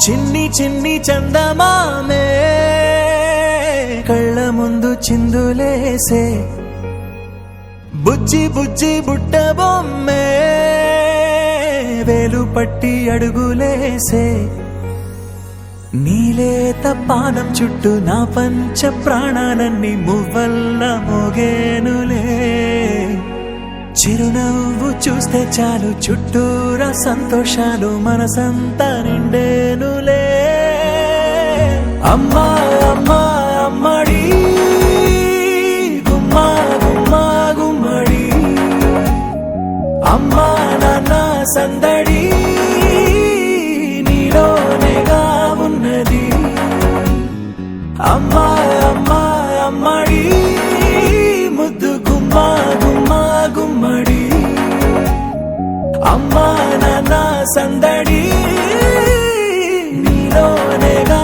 చిన్ని చిన్ని చందమామే కళ్ళ ముందు చిందులేసే బుజ్జి బుజ్జి బుట్ట బొమ్మే వేలు పట్టి అడుగులేసే నీలేత పానం చుట్టూ నా పంచ ప్రాణాలన్నీ మువ్వల్ల మోగేనులే చిరునవ్వు చూస్తే చాలు చుట్టూరా సంతోషాలు మనసంతా నిండేనులే అమ్మా అమ్మా అమ్మడి గుమ్మా గుమ్మా గుమ్మడి అమ్మా నాన్న సందడి నీలోనేగా ఉన్నది అమ్మా అమ్మా అమ్మడి ముద్దు గుమ్మా గుమ్మా గుమ్మడి అమ్మా నాన్న సందడి నీలోనేగా